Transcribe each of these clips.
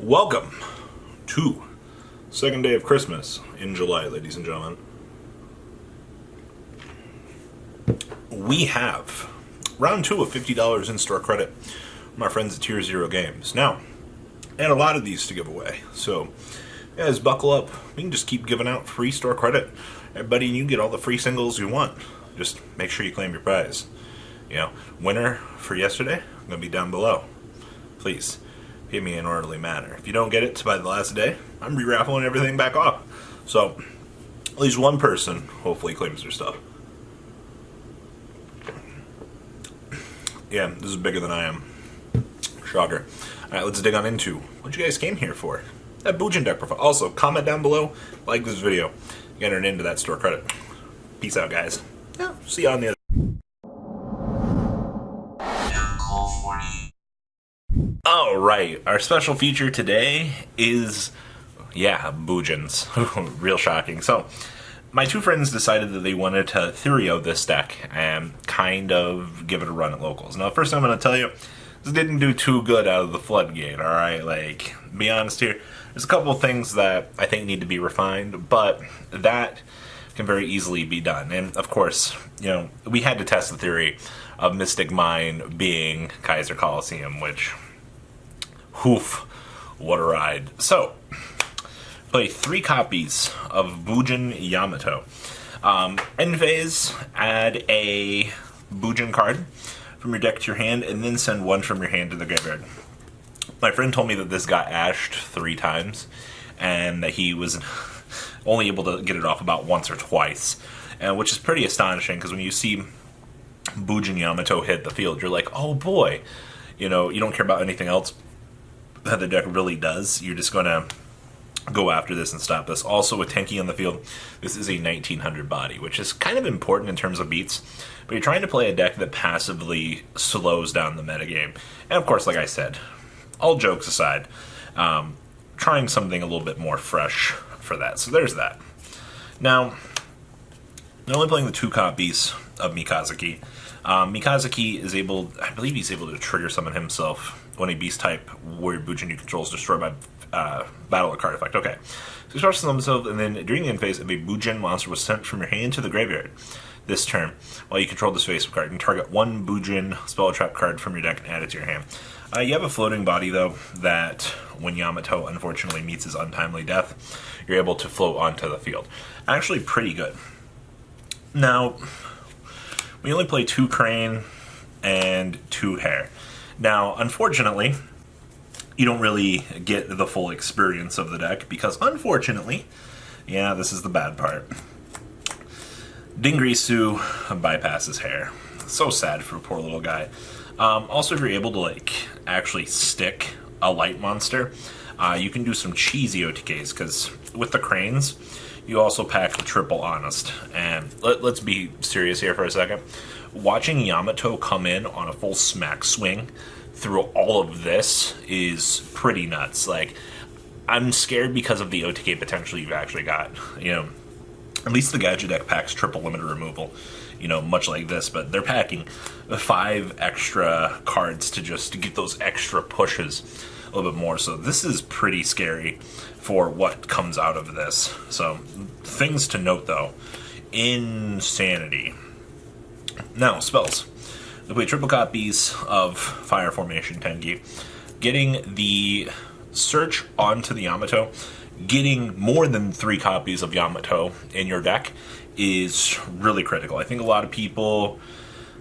Welcome to second day of Christmas in July, ladies and gentlemen. We have round 2 of $50 in-store credit from our friends at TierZero Games. Now, I had a lot of these to give away, so guys, buckle up. We can just keep giving out free store credit. Everybody, you get all the free singles you want. Just make sure you claim your prize. You know, winner for yesterday, I'm going to be down below. Please, pay me in an orderly manner. If you don't get it by the last day, I'm re-raffling everything back off. So, at least one person hopefully claims their stuff. Yeah, this is bigger than I am. Shocker. Alright, let's dig on into what you guys came here for. That Bujin deck profile. Also, comment down below, like this video, get it into that store credit. Peace out, guys. Yeah, see you on the other. Alright, our special feature today is, Bujins. Real shocking. So, my two friends decided that they wanted to TierZero this deck and kind of give it a run at locals. Now, first I'm going to tell you, this didn't do too good out of the floodgate, alright? Like, be honest here, there's a couple of things that I think need to be refined, but that can very easily be done. And, of course, you know, we had to test the theory of Mystic Mine being Kaiser Coliseum, which, whoof, what a ride. So, play 3 copies of Bujin Yamato. End phase, add a Bujin card from your deck to your hand, and then send one from your hand to the graveyard. My friend told me that this got ashed 3 times, and that he was only able to get it off about once or twice, which is pretty astonishing, because when you see Bujin Yamato hit the field, you're like, oh boy, you know, you don't care about anything else that the deck really does. You're just going to go after this and stop this. Also, with Tenki on the field, this is a 1900 body, which is kind of important in terms of beats, but you're trying to play a deck that passively slows down the metagame. And of course, like I said, all jokes aside, trying something a little bit more fresh for that. So there's that. Now, not only playing the 2 copies of Mikazuki, Mikazuki is able, I believe he's able to trigger summon himself when a beast type warrior Bujin you control is destroyed by battle or card effect. Okay. So he starts to summon himself, and then during the end phase, if a Bujin monster was sent from your hand to the graveyard this turn, while you control this face card, you can target 1 Bujin spell or trap card from your deck and add it to your hand. You have a floating body, though, that when Yamato unfortunately meets his untimely death, you're able to float onto the field. Actually pretty good. Now, we only play 2 Crane and 2 Hare. Now, unfortunately, you don't really get the full experience of the deck, because unfortunately, yeah, this is the bad part, Dingrisu bypasses Hare. So sad for a poor little guy. Also, if you're able to, like, actually stick a light monster, you can do some cheesy OTKs, because with the Cranes, you also pack the Triple Honest. And let's be serious here for a second. Watching Yamato come in on a full smack swing through all of this is pretty nuts. Like, I'm scared because of the OTK potential you've actually got. You know, at least the Gadget deck packs triple limiter removal, you know, much like this, but they're packing 5 extra cards to just get those extra pushes a little bit more. So this is pretty scary for what comes out of this. So, things to note though. Insanity. Now, spells. They play triple copies of Fire Formation Tenki. Getting the search onto the Yamato, getting more than 3 copies of Yamato in your deck is really critical. I think a lot of people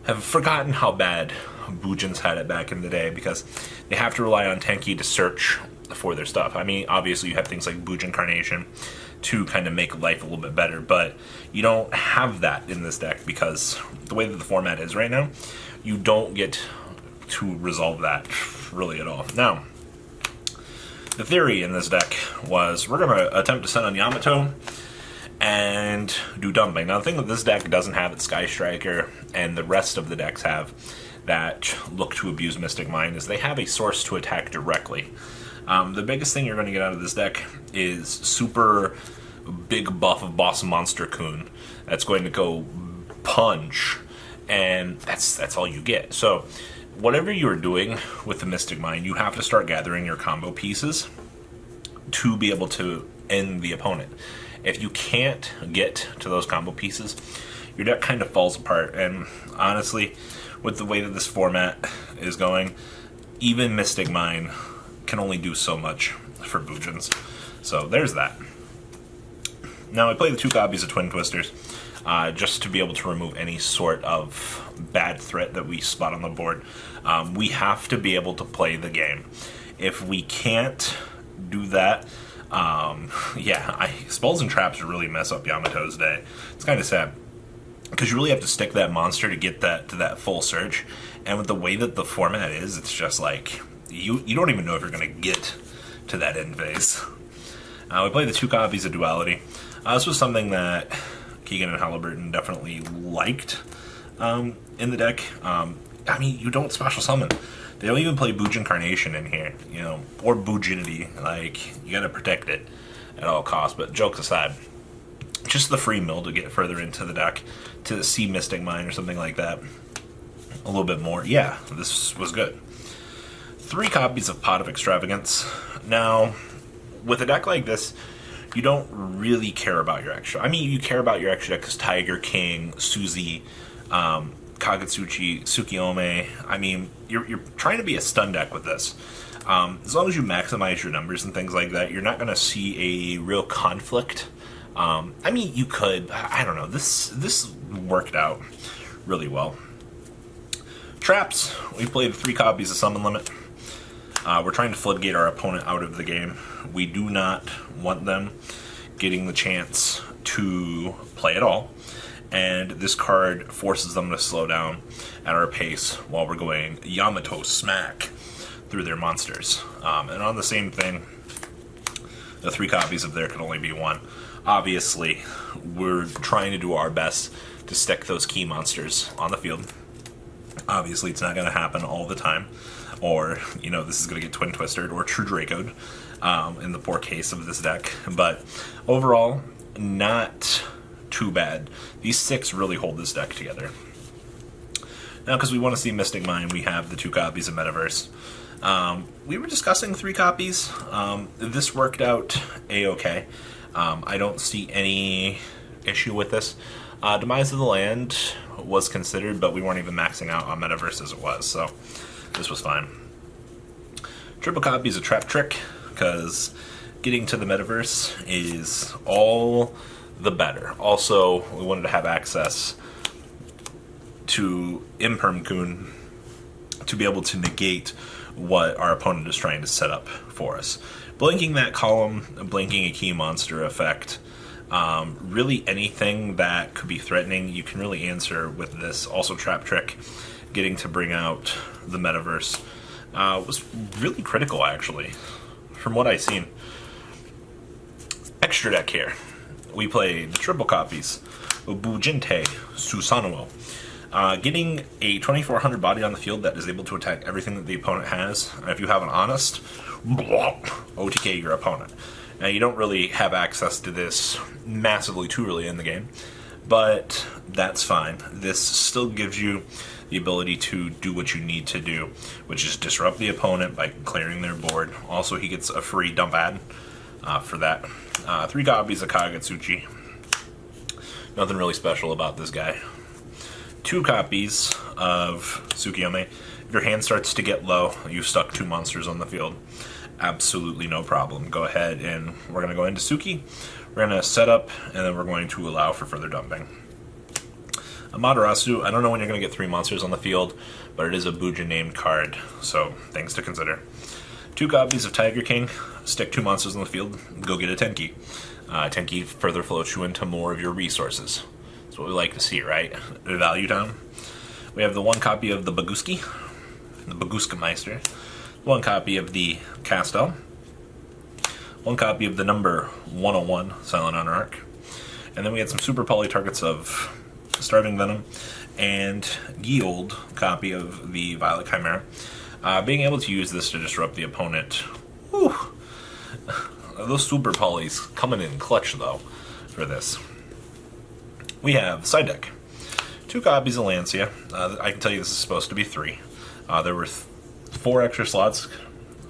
have forgotten how bad Bujins had it back in the day, because they have to rely on Tenki to search for their stuff. I mean, obviously you have things like Bujin Carnation to kind of make life a little bit better, but you don't have that in this deck, because the way that the format is right now, you don't get to resolve that really at all. Now, the theory in this deck was we're going to attempt to send on Yamato and do dumping. Now, the thing that this deck doesn't have that Sky Striker and the rest of the decks have that look to abuse Mystic Mine is they have a source to attack directly. The biggest thing you're going to get out of this deck is super big buff of Boss Monster Kun that's going to go punch, and that's all you get. So whatever you're doing with the Mystic Mine, you have to start gathering your combo pieces to be able to end the opponent. If you can't get to those combo pieces, your deck kind of falls apart. And honestly, with the way that this format is going, even Mystic Mine can only do so much for Bujins. So there's that. Now I play the 2 copies of Twin Twisters just to be able to remove any sort of bad threat that we spot on the board. We have to be able to play the game. If we can't do that, spells and traps really mess up Yamato's day. It's kind of sad, because you really have to stick that monster to get that to that full search. And with the way that the format is, it's just like, you don't even know if you're going to get to that end phase. We played the 2 copies of Duality. This was something that Keegan and Halliburton definitely liked in the deck. I mean, you don't special summon. They don't even play Bujin Carnation in here, you know, or Bujinity. Like, you gotta protect it at all costs. But jokes aside, just the free mill to get further into the deck, to see Mystic Mine or something like that a little bit more. Yeah, this was good. 3 copies of Pot of Extravagance. Now, with a deck like this, you don't really care about your extra. I mean, you care about your extra deck because Tiger King, Suzy, Kagutsuchi, Tsukiyomi. I mean, you're trying to be a stun deck with this. As long as you maximize your numbers and things like that, you're not going to see a real conflict. I mean, you could. I don't know. This worked out really well. Traps. We played 3 copies of Summon Limit. We're trying to floodgate our opponent out of the game. We do not want them getting the chance to play at all. And this card forces them to slow down at our pace while we're going Yamato Smack through their monsters. And on the same thing, the 3 copies of there can only be 1. Obviously, we're trying to do our best to stick those key monsters on the field. Obviously, it's not going to happen all the time. Or, you know, this is going to get Twin Twistered or True Draco'd in the poor case of this deck. But overall, not too bad. These 6 really hold this deck together. Now, because we want to see Mystic Mine, we have the 2 copies of Metaverse. We were discussing 3 copies. This worked out a-okay. I don't see any issue with this. Demise of the Land was considered, but we weren't even maxing out on Metaverse as it was, so this was fine. Triple copies of Trap Trick, because getting to the Metaverse is all the better. Also, we wanted to have access to Imperm-kun to be able to negate what our opponent is trying to set up for us. Blinking that column, blinking a key monster effect, really anything that could be threatening, you can really answer with this. Also, Trap Trick, getting to bring out the Metaverse, was really critical, actually, from what I've seen. Extra deck here. We played triple copies of Bujinte Susanoo. Getting a 2400 body on the field that is able to attack everything that the opponent has. And if you have an honest, OTK your opponent. Now, you don't really have access to this massively too early in the game, but that's fine. This still gives you the ability to do what you need to do, which is disrupt the opponent by clearing their board. Also, he gets a free dump ad for that. 3 copies of Kagutsuchi. Nothing really special about this guy. 2 copies of Tsukiyomi. If your hand starts to get low, you've stuck 2 monsters on the field. Absolutely no problem. Go ahead and we're going to go into Suki. We're going to set up, and then we're going to allow for further dumping. Amaterasu, I don't know when you're going to get 3 monsters on the field, but it is a Bujin named card, so things to consider. 2 copies of Tiger King. Stick 2 monsters on the field. Go get a Tenki. Tenki further floats you into more of your resources. That's what we like to see, right? The value down. We have the 1 copy of the Baguski, the Baguska Meister. 1 copy of the Castel. 1 copy of the number 101 Silent Anarch. And then we had some super poly targets of Starving Venom and Guild copy of the Violet Chimera. Being able to use this to disrupt the opponent. Whew. Those super polys coming in clutch, though, for this. We have side deck. 2 copies of Lancia. I can tell you this is supposed to be 3. There were 4 extra slots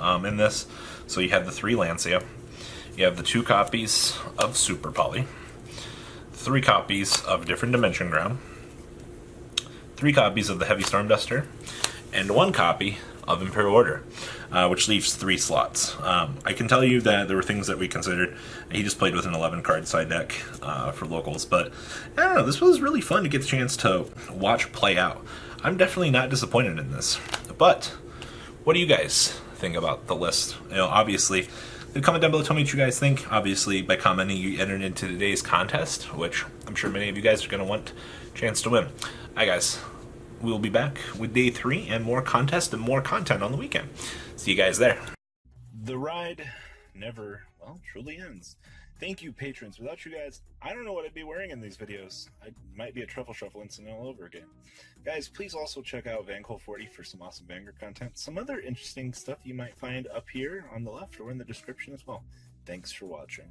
in this, so you had the 3 Lancia. You have the 2 copies of Super Poly, 3 copies of Different Dimension Ground, 3 copies of the Heavy Storm Duster, and 1 copy of Imperial Order, which leaves 3 slots. I can tell you that there were things that we considered. He just played with an 11 card side deck for locals, but I don't know, this was really fun to get the chance to watch play out. I'm definitely not disappointed in this, but what do you guys think about the list? You know, obviously, comment down below, tell me what you guys think. Obviously, by commenting, you entered into today's contest, which I'm sure many of you guys are going to want a chance to win. Alright guys, we'll be back with day 3 and more contest and more content on the weekend. See you guys there. The ride never, well, truly ends. Thank you, patrons. Without you guys, I don't know what I'd be wearing in these videos. I might be a truffle shuffle incident all over again. Guys, please also check out VanCole40 for some awesome Vanguard content. Some other interesting stuff you might find up here on the left or in the description as well. Thanks for watching.